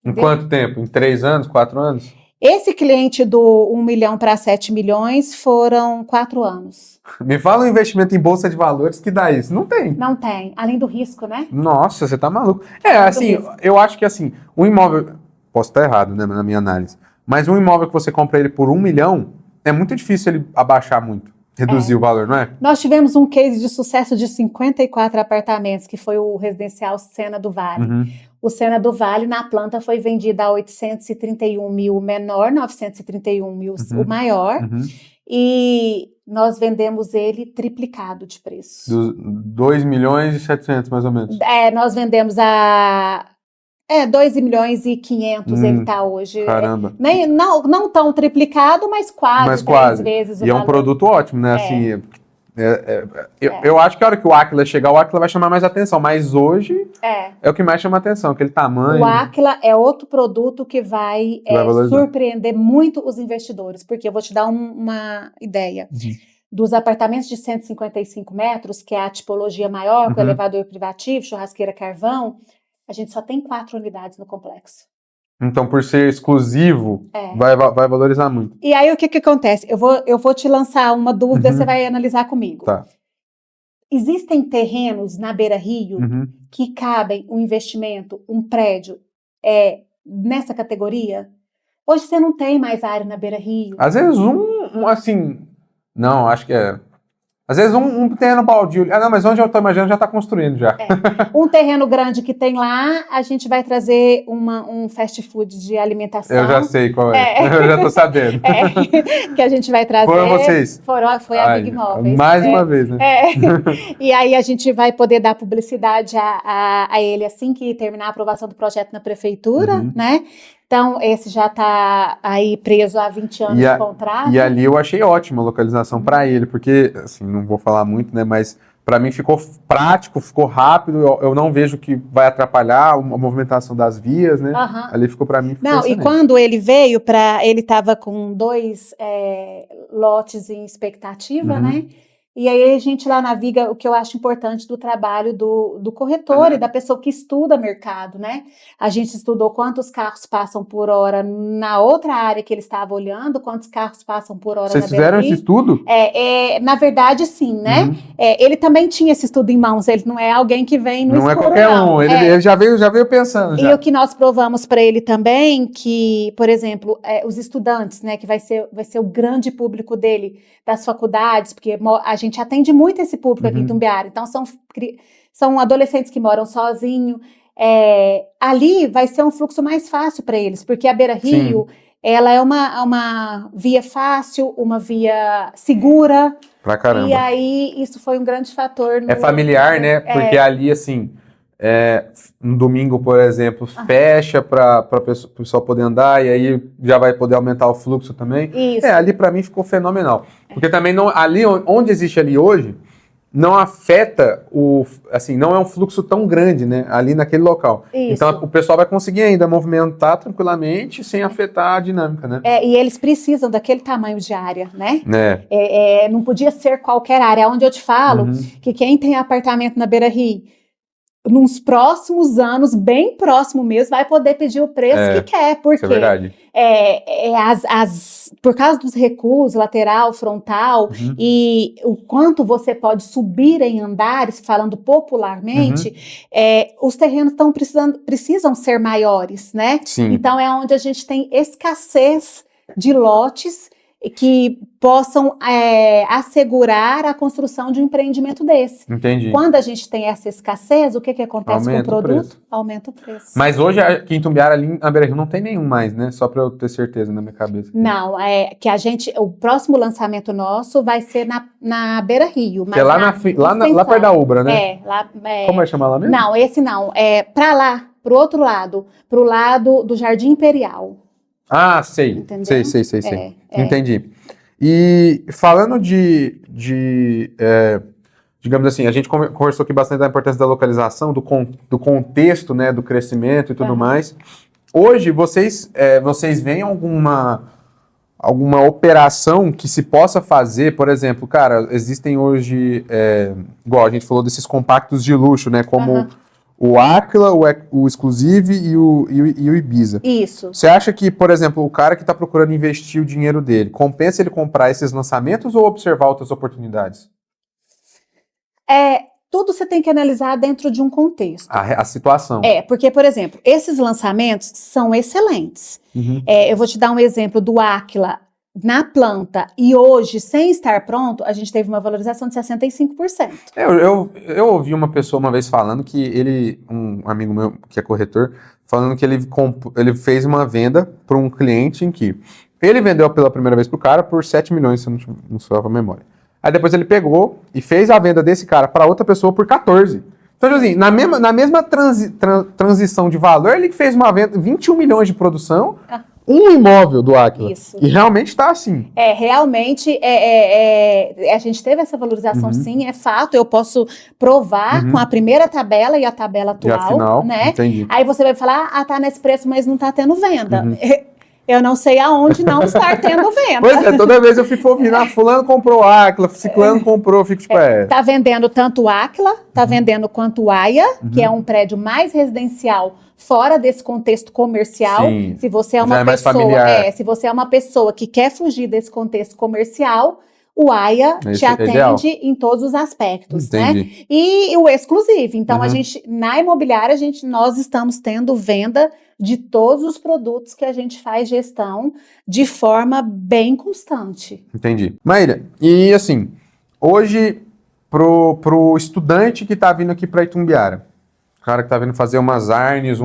Em quanto tempo? Em 3 anos, 4 anos? Esse cliente do 1 milhão para 7 milhões foram 4 anos. Me fala um investimento em bolsa de valores que dá isso. Não tem. Não tem. Além do risco, né? Nossa, você tá maluco. Assim, eu acho que assim, um imóvel... Posso estar errado, né, na minha análise. Mas um imóvel que você compra ele por 1 milhão, é muito difícil ele abaixar muito. Reduzir o valor, não é? Nós tivemos um case de sucesso de 54 apartamentos, que foi o residencial Sena do Vale. O Sena do Vale, na planta, foi vendido a 831 mil o menor, 931 mil o maior. E nós vendemos ele triplicado de preço. 2 milhões e 700, mais ou menos. Nós vendemos a... 2 milhões e 500 ele está hoje. Caramba. Não tão triplicado, mas quase 10 vezes o valor. E é um produto ótimo, né? Assim, eu acho que a hora que o Aquila chegar, o Aquila vai chamar mais atenção. Mas hoje é o que mais chama atenção, aquele tamanho. O Aquila é outro produto que vai surpreender muito os investidores. Porque eu vou te dar uma ideia. Dos apartamentos de 155 metros, que é a tipologia maior, com elevador privativo, churrasqueira, carvão, a gente só tem 4 unidades no complexo. Então, por ser exclusivo, vai valorizar muito. E aí, o que acontece? Eu vou te lançar uma dúvida, você vai analisar comigo. Tá. Existem terrenos na beira-rio que cabem um investimento, um prédio, nessa categoria? Hoje você não tem mais área na beira-rio. Às vezes assim... Não, acho que Às vezes um terreno baldio. Ah, não, mas onde eu tô imaginando já tá construindo já. Um terreno grande que tem lá, a gente vai trazer um fast food de alimentação. Eu já sei qual é. Eu já tô sabendo. Que a gente vai trazer. Foram vocês? Foi a Big Móveis. Mais uma vez, né? E aí a gente vai poder dar publicidade a ele assim que terminar a aprovação do projeto na prefeitura, né? Então, esse já está aí preso há 20 anos de contrato. E ali eu achei ótima a localização para ele, porque, assim, não vou falar muito, né, mas para mim ficou prático, ficou rápido, eu não vejo que vai atrapalhar a movimentação das vias, né? Ali ficou para mim. Não, excelente. E quando ele veio, ele estava com 2 lotes em expectativa, né? E aí a gente lá naviga o que eu acho importante do trabalho do corretor e da pessoa que estuda mercado, né? A gente estudou quantos carros passam por hora na outra área que ele estava olhando, quantos carros passam por hora. Vocês fizeram esse estudo? Na verdade, sim, né? Ele também tinha esse estudo em mãos, ele não é alguém que vem no escuro, não é qualquer um, ele já veio pensando. E o que nós provamos para ele também, que, por exemplo, os estudantes, né, que vai ser o grande público dele, das faculdades, porque a gente atende muito esse público aqui em Itumbiara, então são adolescentes que moram sozinhos, ali vai ser um fluxo mais fácil para eles, porque a Beira Rio, ela é uma via fácil, uma via segura, pra caramba. E aí isso foi um grande fator. É familiar, né, porque ali, assim, no domingo, por exemplo, fecha para o pessoal poder andar, e aí já vai poder aumentar o fluxo também. Isso. Ali para mim ficou fenomenal. Porque também ali onde existe ali hoje, não afeta não é um fluxo tão grande, né? Ali naquele local. Isso. Então o pessoal vai conseguir ainda movimentar tranquilamente sem afetar a dinâmica, né? E eles precisam daquele tamanho de área, né? Não podia ser qualquer área. Onde eu te falo que quem tem apartamento na Beira Rio, nos próximos anos, bem próximo mesmo, vai poder pedir o preço que quer, porque isso é verdade. Por causa dos recuos, lateral, frontal, e o quanto você pode subir em andares, falando popularmente, os terrenos precisam ser maiores, né? Sim. Então é onde a gente tem escassez de lotes que possam assegurar a construção de um empreendimento desse. Entendi. Quando a gente tem essa escassez, o que acontece com o produto? Aumenta o preço. Mas hoje aqui em Itumbiara, ali na Beira Rio, não tem nenhum mais, né? Só para eu ter certeza na minha cabeça. Não, o próximo lançamento nosso vai ser na Beira Rio. Mas lá perto da Ubra, né? Como é chamar lá mesmo? Não, esse não. É para lá, pro outro lado, pro lado do Jardim Imperial. Ah, sei. Entendeu? Sei. Entendi. E falando digamos assim, a gente conversou aqui bastante da importância da localização, do contexto, né, do crescimento e tudo mais. Hoje, vocês veem alguma operação que se possa fazer, por exemplo, cara, existem hoje, igual a gente falou desses compactos de luxo, né, como o Aquila, o Exclusive e o Ibiza. Isso. Você acha que, por exemplo, o cara que está procurando investir o dinheiro dele, compensa ele comprar esses lançamentos ou observar outras oportunidades? Tudo você tem que analisar dentro de um contexto. A situação. Porque, por exemplo, esses lançamentos são excelentes. Eu vou te dar um exemplo do Aquila na planta, e hoje, sem estar pronto, a gente teve uma valorização de 65%. Eu ouvi uma pessoa uma vez falando que um amigo meu que é corretor, falando que ele fez uma venda para um cliente em que ele vendeu pela primeira vez para o cara por 7 milhões, se eu não sou a memória. Aí depois ele pegou e fez a venda desse cara para outra pessoa por 14. Então, assim, na mesma transição de valor, ele fez uma venda, 21 milhões de produção, um imóvel do Aquila. Isso. E realmente está assim. Realmente, a gente teve essa valorização, sim, é fato. Eu posso provar com a primeira tabela e a tabela atual. E a final, né? Entendi. Aí você vai falar, tá nesse preço, mas não tá tendo venda. Eu não sei aonde não estar tendo venda. Pois é, toda vez eu fico ouvindo, fulano comprou o Aquila, ciclano comprou, fico tipo, Tá vendendo tanto o Aquila, tá vendendo quanto o Aia, que é um prédio mais residencial fora desse contexto comercial. Sim, se você é uma já pessoa, mais familiar. Se você é uma pessoa que quer fugir desse contexto comercial, o Aia te atende em todos os aspectos, Entendi. né? E o exclusivo. Então, na imobiliária, nós estamos tendo venda de todos os produtos que a gente faz gestão de forma bem constante. Entendi. Maíra, e assim, hoje, pro estudante que está vindo aqui para Itumbiara, o cara que está vindo fazer umas ARNES,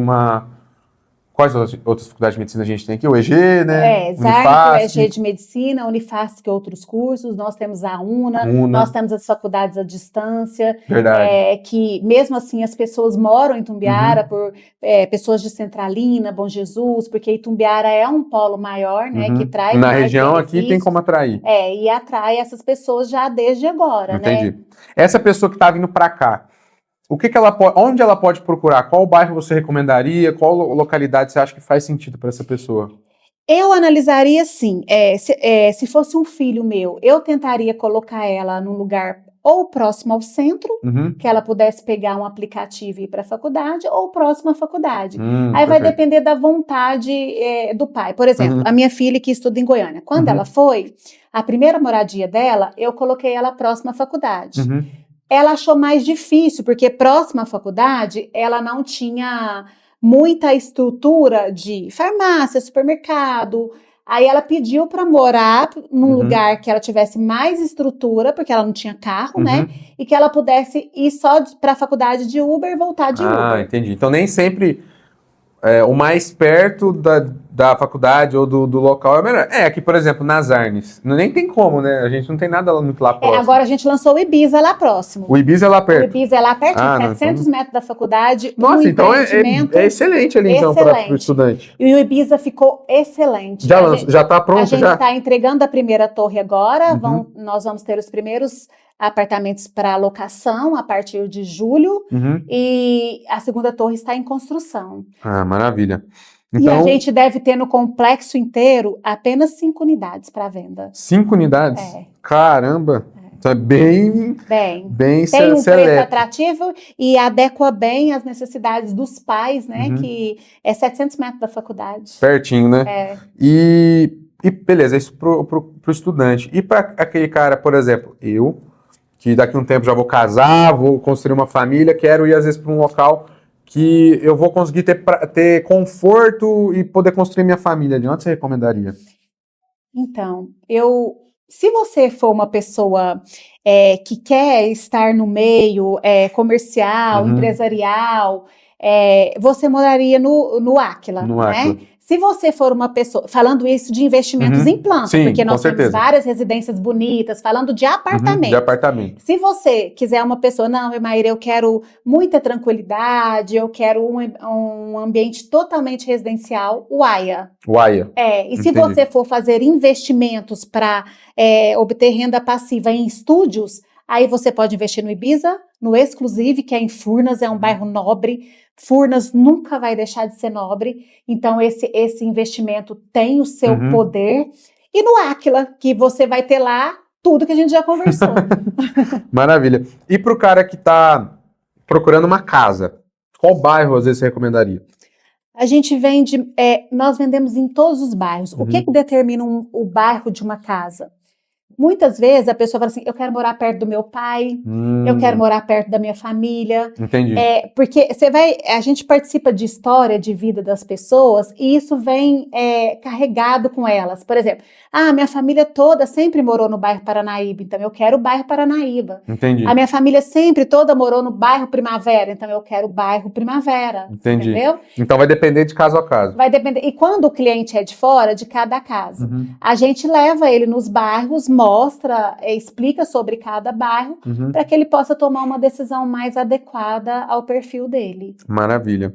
Quais outras faculdades de medicina a gente tem aqui? O EG, né? ZARN, o EG de medicina, Unifasc e outros cursos. Nós temos a UNA, nós temos as faculdades à distância. Verdade. Que mesmo assim as pessoas moram em Itumbiara, por pessoas de Centralina, Bom Jesus, porque Itumbiara é um polo maior, né? Que traz na mais região benefícios. Aqui tem como atrair. E atrai essas pessoas já desde agora, Entendi. né? Essa pessoa que está vindo para cá, onde ela pode procurar? Qual bairro você recomendaria? Qual localidade você acha que faz sentido para essa pessoa? Eu analisaria assim, se fosse um filho meu, eu tentaria colocar ela num lugar ou próximo ao centro, que ela pudesse pegar um aplicativo e ir para a faculdade, ou próximo à faculdade. Aí vai depender da vontade do pai. Por exemplo, a minha filha que estuda em Goiânia, quando ela foi, a primeira moradia dela, eu coloquei ela próxima à faculdade. Ela achou mais difícil, porque próxima à faculdade, ela não tinha muita estrutura de farmácia, supermercado. Aí ela pediu para morar num lugar que ela tivesse mais estrutura, porque ela não tinha carro, né? E que ela pudesse ir só para a faculdade de Uber e voltar de Uber. Ah, entendi. Então nem sempre o mais perto da faculdade ou do local é melhor. Aqui, por exemplo, nas ARNES, nem tem como, né? A gente não tem nada muito lá próximo. Agora a gente lançou o Ibiza lá próximo. O Ibiza é lá perto? O Ibiza é lá pertinho, 700 metros da faculdade. Nossa, então é excelente ali, então, para o estudante. E o Ibiza ficou excelente. Já está pronto? A gente está entregando a primeira torre agora, nós vamos ter os primeiros apartamentos para locação a partir de julho, e a segunda torre está em construção. Ah, maravilha. Então, e a gente deve ter no complexo inteiro apenas 5 unidades para venda. 5 unidades? Caramba! Então é bem tem um preço atrativo e adequa bem às necessidades dos pais, né? Que é 700 metros da faculdade. Pertinho, né? E beleza, isso pro estudante. E para aquele cara, por exemplo, que daqui a um tempo já vou casar, vou construir uma família, quero ir às vezes para um local que eu vou conseguir ter conforto e poder construir minha família. De onde você recomendaria? Então, se você for uma pessoa que quer estar no meio comercial, empresarial, você moraria no Áquila, né? Se você for uma pessoa, falando isso de investimentos em planta, porque nós temos várias residências bonitas, falando de apartamento. De apartamento. Se você quiser uma pessoa, não, Emaíra, eu quero muita tranquilidade, eu quero um ambiente totalmente residencial, o AIA. O AIA. Se você for fazer investimentos para obter renda passiva em estúdios, aí você pode investir no Ibiza, no Exclusive, que é em Furnas, é um bairro nobre. Furnas nunca vai deixar de ser nobre, então esse investimento tem o seu poder. E no Áquila, que você vai ter lá tudo que a gente já conversou. Maravilha. E para o cara que está procurando uma casa, qual bairro às vezes você recomendaria? A gente vende, nós vendemos em todos os bairros. O que determina o bairro de uma casa? Muitas vezes a pessoa fala assim, eu quero morar perto do meu pai, eu quero morar perto da minha família. Entendi. Porque a gente participa de história de vida das pessoas e isso vem carregado com elas. Por exemplo, minha família toda sempre morou no bairro Paranaíba, então eu quero o bairro Paranaíba. Entendi. A minha família sempre toda morou no bairro Primavera, então eu quero o bairro Primavera. Entendi. Entendeu? Então vai depender de caso a caso. Vai depender. E quando o cliente é de fora, de cada casa, a gente leva ele nos bairros, mostra, explica sobre cada bairro, para que ele possa tomar uma decisão mais adequada ao perfil dele. Maravilha.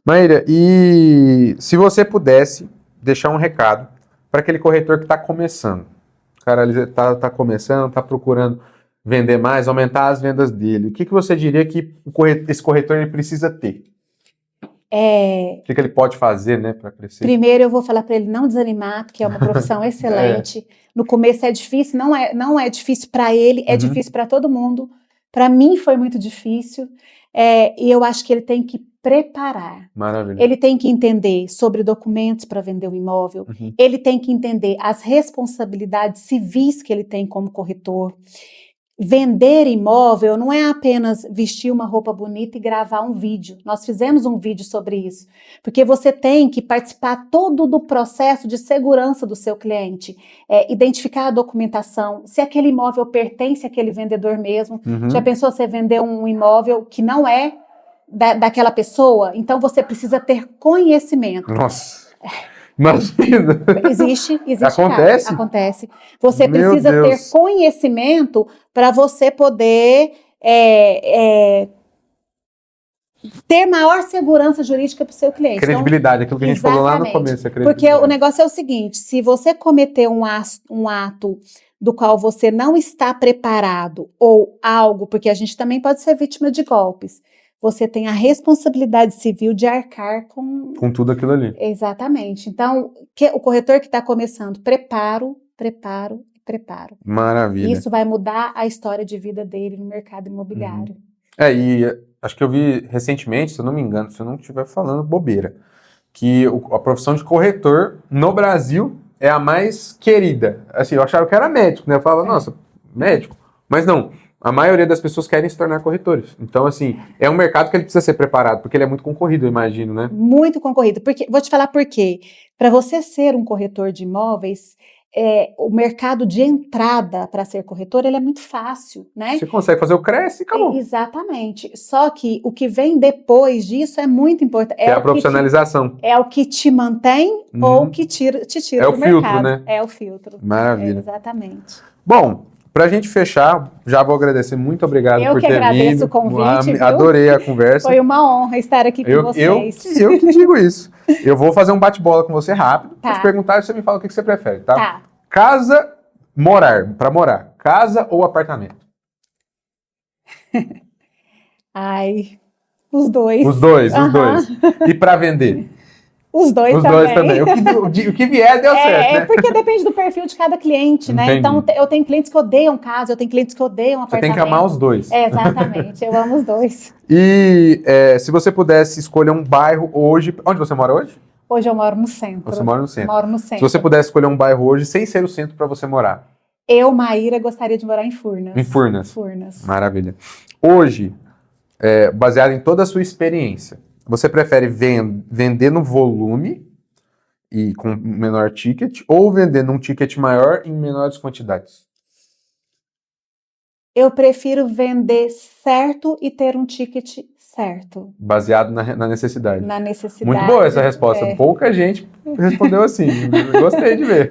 Maíra, e se você pudesse deixar um recado para aquele corretor que está começando, o cara está começando, está procurando vender mais, aumentar as vendas dele, o que você diria que esse corretor ele precisa ter? O que ele pode fazer, né, para crescer? Primeiro eu vou falar para ele não desanimar, porque é uma profissão excelente. No começo é difícil, não é difícil para ele, é difícil para todo mundo. Para mim foi muito difícil, e eu acho que ele tem que preparar. Maravilha. Ele tem que entender sobre documentos para vender o imóvel, ele tem que entender as responsabilidades civis que ele tem como corretor. vender imóvel não é apenas vestir uma roupa bonita e gravar um vídeo. Nós fizemos um vídeo sobre isso, porque você tem que participar todo do processo de segurança do seu cliente, identificar a documentação, se aquele imóvel pertence àquele vendedor mesmo. Já pensou você vender um imóvel que não é daquela pessoa? Então você precisa ter conhecimento. Nossa, imagina. Existe Acontece? caso, acontece. Você Meu precisa Deus. ter conhecimento para você poder ter maior segurança jurídica para o seu cliente. Credibilidade, aquilo que a gente falou lá no exatamente. começo. Porque o negócio é o seguinte, se você cometer um ato do qual você não está preparado ou algo, porque a gente também pode ser vítima de golpes, você tem a responsabilidade civil de arcar com tudo aquilo ali. Exatamente. Então, o corretor que está começando, preparo. Maravilha. Isso vai mudar a história de vida dele no mercado imobiliário. E acho que eu vi recentemente, se eu não me engano, se eu não estiver falando bobeira, que a profissão de corretor no Brasil é a mais querida. Assim, eu achava que era médico, né? Eu falava, nossa, médico. Mas não. A maioria das pessoas querem se tornar corretores. Então, assim, é um mercado que ele precisa ser preparado, porque ele é muito concorrido, eu imagino, né? Muito concorrido. Vou te falar por quê. Para você ser um corretor de imóveis, o mercado de entrada para ser corretor, ele é muito fácil, né? Você consegue fazer o CRES e acabou. Exatamente. Só que o que vem depois disso é muito importante. É a profissionalização. É o que te mantém ou que te tira é do o filtro, mercado. Né? É o filtro. Maravilha. Exatamente. Bom, pra gente fechar, já vou agradecer, muito obrigado por ter vindo. Eu que agradeço o convite, viu? Adorei a conversa. Foi uma honra estar aqui com vocês. Eu que digo isso. Eu vou fazer um bate-bola com você rápido, Tá. te perguntar e você me fala o que você prefere, tá? Tá. Casa, pra morar. Casa ou apartamento? Ai, os dois. Os dois. E pra vender? Os dois também. O que vier deu certo, né? Porque depende do perfil de cada cliente, né? Entendi. Então, eu tenho clientes que odeiam casa, eu tenho clientes que odeiam apartamento. Você tem que amar os dois. Exatamente, eu amo os dois. E se você pudesse escolher um bairro hoje... Onde você mora hoje? Hoje eu moro no centro. Você mora no centro. Moro no centro. Se você pudesse escolher um bairro hoje, sem ser o centro, para você morar. Eu, Maíra, gostaria de morar em Furnas. Em Furnas. Furnas. Maravilha. Hoje, baseado em toda a sua experiência, você prefere vender no volume e com menor ticket, ou vender num ticket maior em menores quantidades? Eu prefiro vender certo e ter um ticket certo. Baseado na necessidade. Na necessidade. Muito boa essa resposta. Pouca gente respondeu assim. Gostei de ver.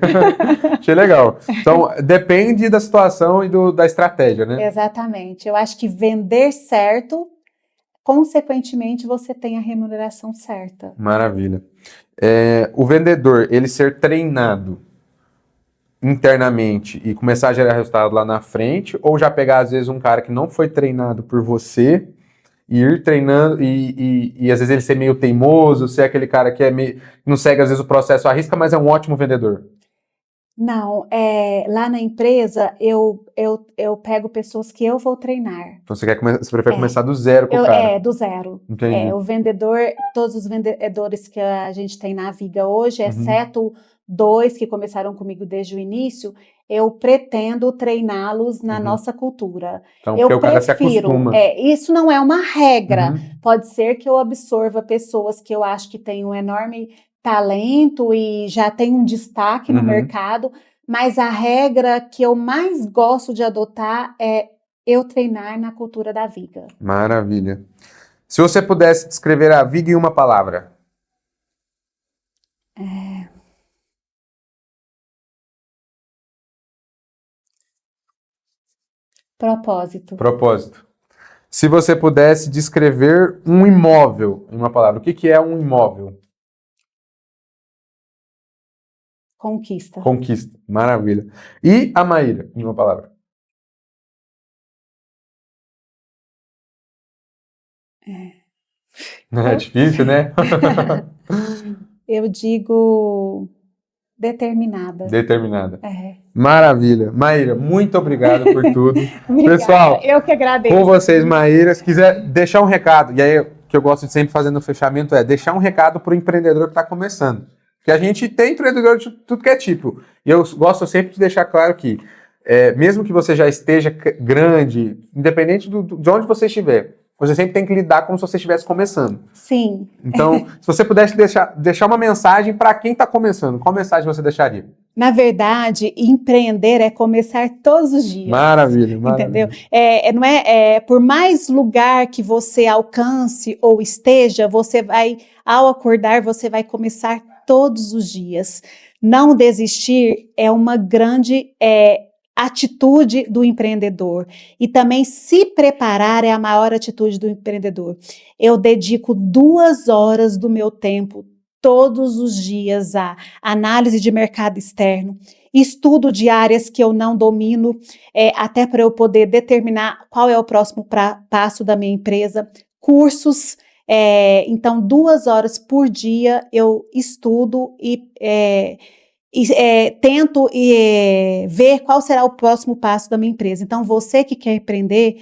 Achei legal. Então, depende da situação e da estratégia, né? Exatamente. Eu acho que vender certo, consequentemente, você tem a remuneração certa. Maravilha. O vendedor, ele ser treinado internamente e começar a gerar resultado lá na frente, ou já pegar, às vezes, um cara que não foi treinado por você e ir treinando e às vezes ele ser meio teimoso, ser aquele cara que não segue, às vezes, o processo à risca, mas é um ótimo vendedor? Não, lá na empresa eu pego pessoas que eu vou treinar. Então você prefere começar do zero com o cara? Do zero. Entendi. O vendedor, todos os vendedores que a gente tem na Viga hoje, exceto 2 que começaram comigo desde o início, eu pretendo treiná-los na nossa cultura. Então, porque o cara se acostuma. Isso não é uma regra. Pode ser que eu absorva pessoas que eu acho que têm um enorme talento e já tem um destaque no mercado, mas a regra que eu mais gosto de adotar é eu treinar na cultura da Viga. Maravilha. Se você pudesse descrever a Viga em uma palavra? Propósito. Se você pudesse descrever um imóvel em uma palavra, o que é um imóvel? Conquista. Maravilha. E a Maíra, em uma palavra? É difícil, né? Eu digo determinada. Maravilha. Maíra, muito obrigado por tudo. Obrigada. Pessoal, eu que agradeço. Com vocês, Maíra, se quiser deixar um recado, e aí o que eu gosto de sempre fazer no fechamento é deixar um recado para o empreendedor que está começando. Porque a gente tem empreendedor de tudo que é tipo. E eu gosto sempre de deixar claro que mesmo que você já esteja grande, independente de onde você estiver, você sempre tem que lidar como se você estivesse começando. Sim. Então, se você pudesse deixar uma mensagem para quem está começando, qual mensagem você deixaria? Na verdade, empreender é começar todos os dias. Maravilha, maravilha. Entendeu? Não é, por mais lugar que você alcance ou esteja, você vai, ao acordar, você vai começar todos os dias. Não desistir é uma grande atitude do empreendedor. E também se preparar é a maior atitude do empreendedor. Eu dedico 2 horas do meu tempo todos os dias a análise de mercado externo, estudo de áreas que eu não domino, até para eu poder determinar qual é o próximo passo da minha empresa, cursos. Então, 2 horas por dia eu estudo e tento ver qual será o próximo passo da minha empresa. Então, você que quer empreender,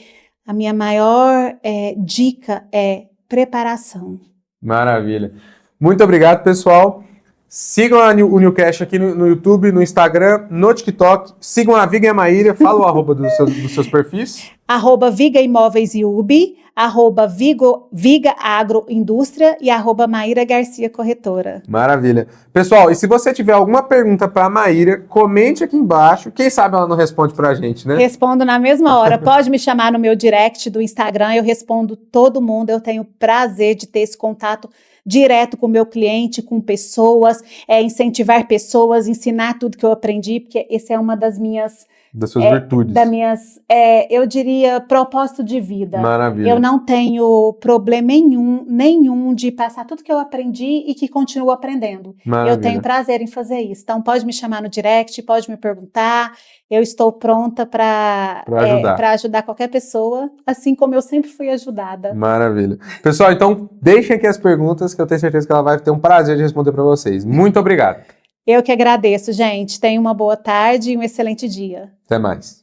a minha maior dica é preparação. Maravilha. Muito obrigado, pessoal. Sigam o Newcast aqui no YouTube, no Instagram, no TikTok. Sigam a Viga e a Maíra. Fala o arroba dos seus perfis. @Viga Imóveis IUB, @Viga Agroindústria e @Maíra Garcia Corretora. Maravilha. Pessoal, e se você tiver alguma pergunta para a Maíra, comente aqui embaixo. Quem sabe ela não responde para a gente, né? Respondo na mesma hora. Pode me chamar no meu direct do Instagram, eu respondo todo mundo. Eu tenho prazer de ter esse contato direto com o meu cliente, com pessoas, incentivar pessoas, ensinar tudo que eu aprendi, porque essa é uma das suas virtudes. Eu diria, propósito de vida. Maravilha. Eu não tenho problema nenhum de passar tudo que eu aprendi e que continuo aprendendo. Maravilha. Eu tenho prazer em fazer isso. Então, pode me chamar no direct, pode me perguntar. Eu estou pronta para ajudar qualquer pessoa, assim como eu sempre fui ajudada. Maravilha. Pessoal, então deixem aqui as perguntas que eu tenho certeza que ela vai ter um prazer de responder para vocês. Muito obrigado. Eu que agradeço, gente. Tenham uma boa tarde e um excelente dia. Até mais.